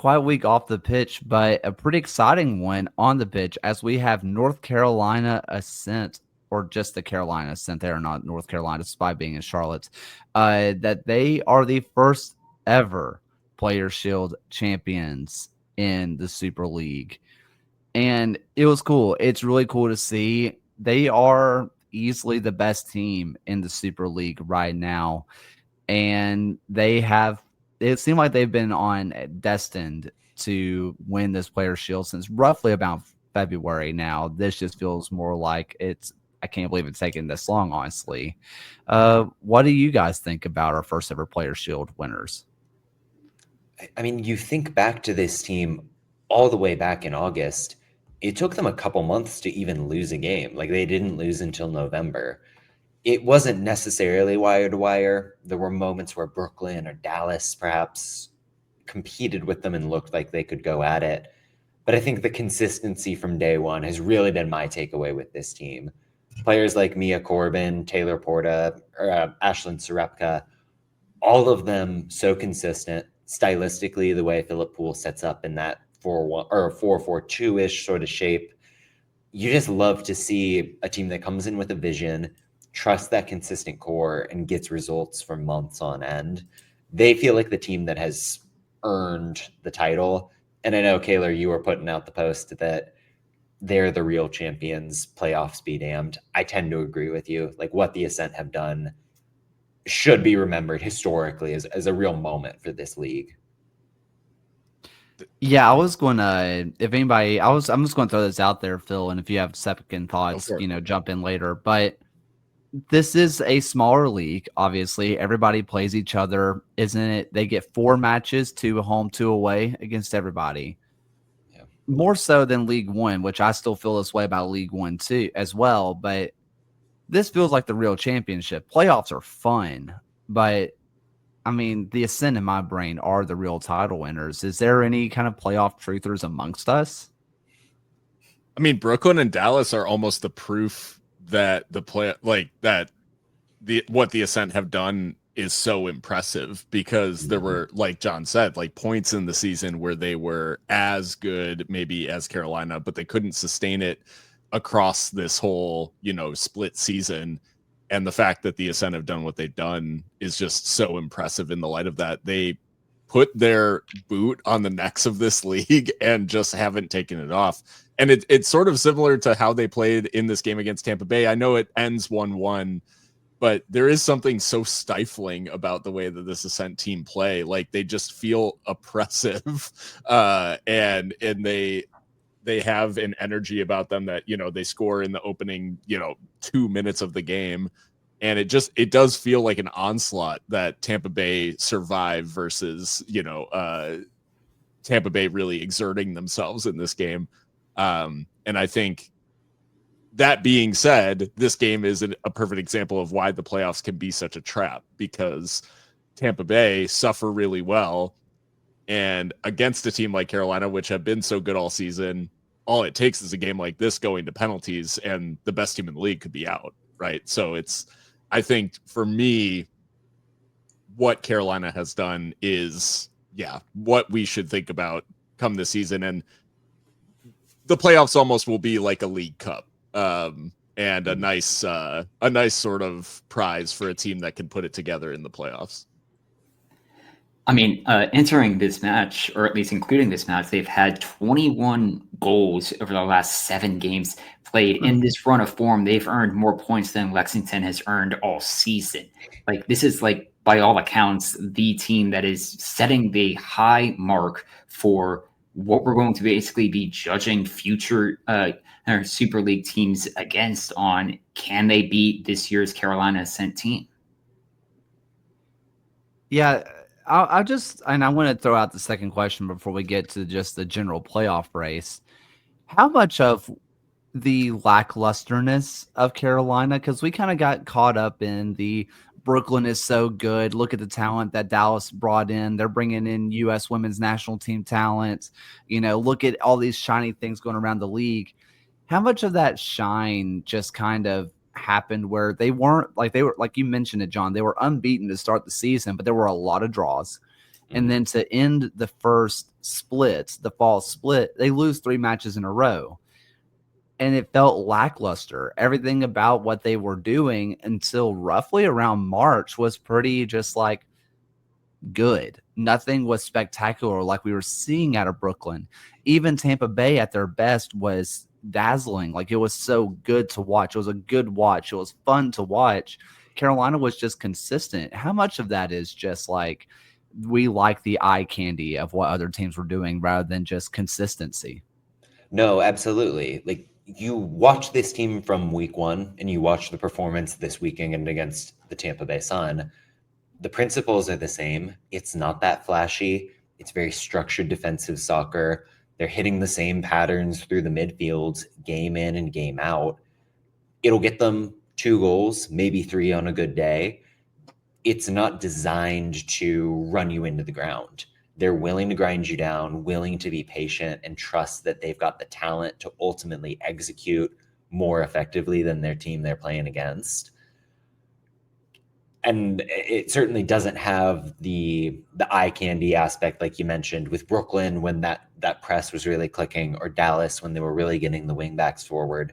quite a week off the pitch, but a pretty exciting one on the pitch as we have North Carolina Ascent, or just the Carolina Ascent. They are not North Carolina, despite being in Charlotte. That they are the first ever Player Shield champions in the Super League. And it was cool. It's really cool to see. They are easily the best team in the Super League right now. And it seemed like they've been destined to win this Player Shield since roughly about February now. This just feels more like I can't believe it's taken this long, honestly. What do you guys think about our first ever Player Shield winners? I mean, you think back to this team all the way back in August. It took them a couple months to even lose a game. Like, they didn't lose until November. It wasn't necessarily wire to wire. There were moments where Brooklyn or Dallas perhaps competed with them and looked like they could go at it. But I think the consistency from day one has really been my takeaway with this team. Players like Mia Corbin, Taylor Porta, or Ashlyn Sarepka, all of them so consistent. Stylistically, the way Philip Poole sets up in that 4-1 or 4-4-2-ish sort of shape, you just love to see a team that comes in with a vision, trusts that consistent core, and gets results for months on end. They feel like the team that has earned the title. And I know, Kaylor, you were putting out the post that they're the real champions, playoffs be damned. I tend to agree with you. Like, what the Ascent have done should be remembered historically as a real moment for this league. Yeah, I was going to, if anybody, I'm just going to throw this out there, Phil, and if you have second thoughts, jump in later. But this is a smaller league, obviously. Everybody plays each other, isn't it? They get 4 matches, 2 home, 2 away against everybody. Yeah. More so than League One, which I still feel this way about League One too, as well. But this feels like the real championship. Playoffs are fun, but I mean, the Ascent in my brain are the real title winners. Is there any kind of playoff truthers amongst us? I mean, Brooklyn and Dallas are almost the proof that what the Ascent have done is so impressive, because there were, like John said, like points in the season where they were as good maybe as Carolina, but they couldn't sustain it across this whole, split season. And the fact that the Ascent have done what they've done is just so impressive in the light of that. They put their boot on the necks of this league and just haven't taken it off. And it's sort of similar to how they played in this game against Tampa Bay. I know it ends 1-1, but there is something so stifling about the way that this Ascent team play. Like, they just feel oppressive, and they have an energy about them that, they score in the opening, 2 minutes of the game. And it does feel like an onslaught that Tampa Bay survived versus, Tampa Bay really exerting themselves in this game. And I think, that being said, this game is a perfect example of why the playoffs can be such a trap, because Tampa Bay suffer really well. And against a team like Carolina, which have been so good all season, all it takes is a game like this going to penalties and the best team in the league could be out, right? So I think for me, what Carolina has done is, what we should think about come this season. And the playoffs almost will be like a League Cup, and a nice sort of prize for a team that can put it together in the playoffs. I mean, entering this match, or at least including this match, they've had 21 goals over the last 7 games played. In this run of form, they've earned more points than Lexington has earned all season. Like, this is, like, by all accounts, the team that is setting the high mark for what we're going to basically be judging future Super League teams against on, can they beat this year's Carolina Ascent team? Yeah, I want to throw out the second question before we get to just the general playoff race. How much of the lacklusterness of Carolina, because we kind of got caught up in the Brooklyn is so good. Look at the talent that Dallas brought in. They're bringing in U.S. women's national team talent. Look at all these shiny things going around the league. How much of that shine just kind of happened where they were, like you mentioned it, John, they were unbeaten to start the season, but there were a lot of draws. And then to end the first split, the fall split, they lose 3 matches in a row. And it felt lackluster. Everything about what they were doing until roughly around March was pretty just like good. Nothing was spectacular like we were seeing out of Brooklyn. Even Tampa Bay at their best was dazzling. Like, it was so good to watch. It was a good watch. It was fun to watch. Carolina was just consistent. How much of that is just like we like the eye candy of what other teams were doing rather than just consistency? No, absolutely. Like, you watch this team from week one and you watch the performance this weekend against the Tampa Bay Sun. The principles are the same. It's not that flashy. It's very structured defensive soccer. They're hitting the same patterns through the midfield, game in and game out. It'll get them 2 goals, maybe 3 on a good day. It's not designed to run you into the ground. They're willing to grind you down, willing to be patient, and trust that they've got the talent to ultimately execute more effectively than their team they're playing against. And it certainly doesn't have the eye candy aspect like you mentioned with Brooklyn when that press was really clicking, or Dallas when they were really getting the wingbacks forward.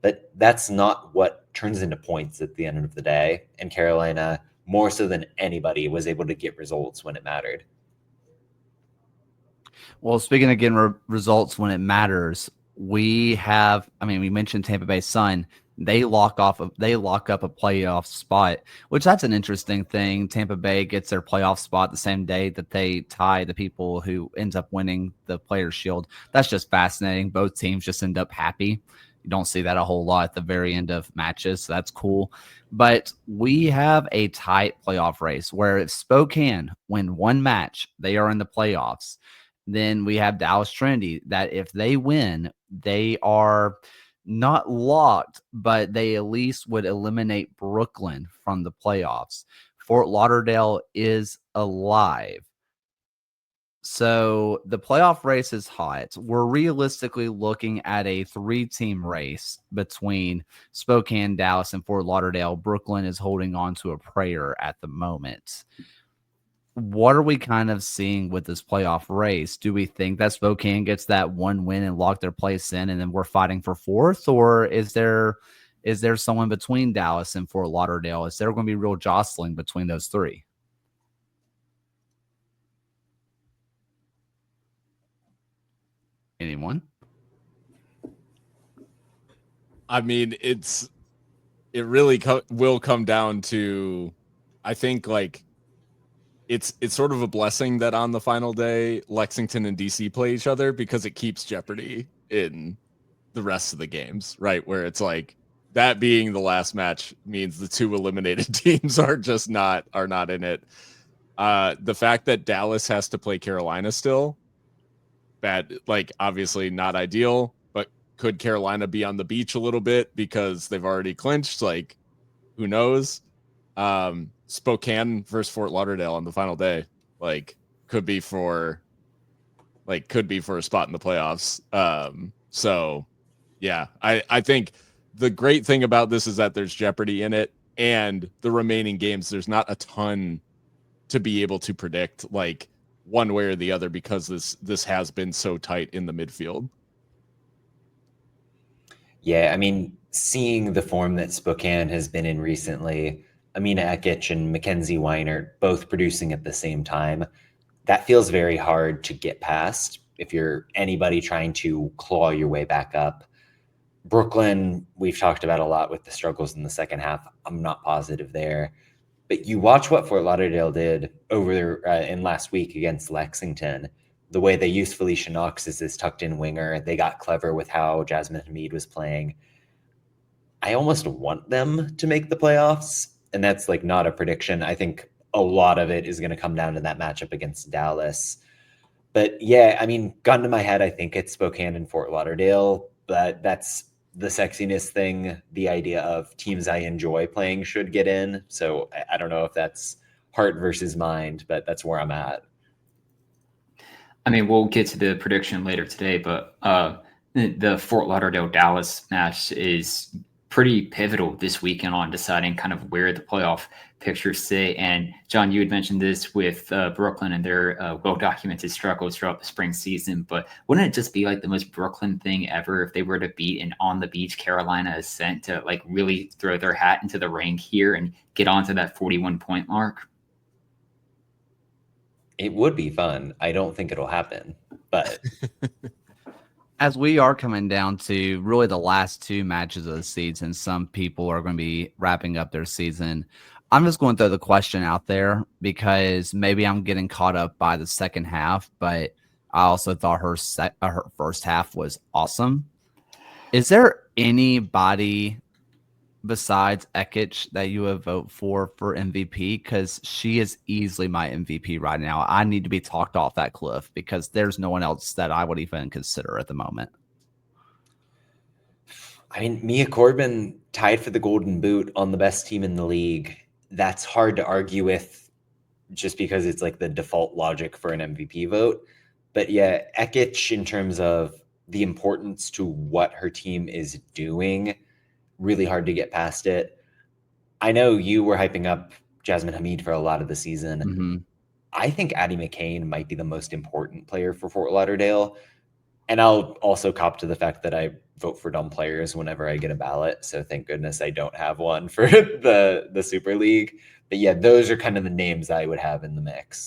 But that's not what turns into points at the end of the day. And Carolina, more so than anybody, was able to get results when it mattered. Well, speaking again, results when it matters, we mentioned Tampa Bay Sun. They lock up a playoff spot, which that's an interesting thing. Tampa Bay gets their playoff spot the same day that they tie the people who ends up winning the Players Shield. That's just fascinating. Both teams just end up happy. You don't see that a whole lot at the very end of matches, so that's cool. But we have a tight playoff race where if Spokane win one match, they are in the playoffs. Then we have Dallas Trinity that if they win, they are not locked, but they at least would eliminate Brooklyn from the playoffs. Fort Lauderdale is alive. So the playoff race is hot. We're realistically looking at a 3-team race between Spokane, Dallas, and Fort Lauderdale. Brooklyn is holding on to a prayer at the moment. What are we kind of seeing with this playoff race? Do we think that Spokane gets that one win and lock their place in, and then we're fighting for 4th? Or is there someone between Dallas and Fort Lauderdale? Is there going to be real jostling between those 3? Anyone? I mean, it really will come down to, I think, like, it's sort of a blessing that on the final day Lexington and DC play each other, because it keeps jeopardy in the rest of the games, right? Where it's like that being the last match means the 2 eliminated teams are not in it. The fact that Dallas has to play Carolina still, bad, like, obviously not ideal, but could Carolina be on the beach a little bit because they've already clinched? Like, who knows? Spokane versus Fort Lauderdale on the final day, like, could be for a spot in the playoffs. So yeah, I think the great thing about this is that there's jeopardy in it, and the remaining games, there's not a ton to be able to predict, like, one way or the other, because this has been so tight in the midfield. Yeah, I mean, seeing the form that Spokane has been in recently, Amina Ekic and Mackenzie Weinert both producing at the same time, that feels very hard to get past if you're anybody trying to claw your way back up. Brooklyn, we've talked about a lot with the struggles in the second half. I'm not positive there. But you watch what Fort Lauderdale did over in last week against Lexington. The way they used Felicia Knox as this tucked-in winger. They got clever with how Jasmine Hamid was playing. I almost want them to make the playoffs, and that's like not a prediction. I think a lot of it is going to come down to that matchup against Dallas. But yeah, I mean, gun to my head, I think it's Spokane and Fort Lauderdale, but that's the sexiness thing. The idea of teams I enjoy playing should get in. So I don't know if that's heart versus mind, but that's where I'm at. I mean, we'll get to the prediction later today, but the Fort Lauderdale Dallas match is pretty pivotal this weekend on deciding kind of where the playoff pictures sit. And John, you had mentioned this with Brooklyn and their well-documented struggles throughout the spring season, but wouldn't it just be like the most Brooklyn thing ever if they were to beat an on-the-beach Carolina Ascent to like really throw their hat into the ring here and get onto that 41-point mark? It would be fun. I don't think it'll happen, but as we are coming down to really the last two matches of the season, some people are going to be wrapping up their season. I'm just going to throw the question out there because maybe I'm getting caught up by the second half, but I also thought her first half was awesome. Is there anybody besides Ekich that you would vote for MVP? Because she is easily my MVP right now. I need to be talked off that cliff because there's no one else that I would even consider at the moment. I mean, Mia Corbin tied for the Golden Boot on the best team in the league. That's hard to argue with just because it's like the default logic for an MVP vote. But yeah, Ekich, in terms of the importance to what her team is doing, really hard to get past it. I know you were hyping up Jasmine Hamid for a lot of the season. Mm-hmm. I think Addie McCain might be the most important player for Fort Lauderdale. And I'll also cop to the fact that I vote for dumb players whenever I get a ballot. So thank goodness I don't have one for the Super League. But yeah, those are kind of the names I would have in the mix.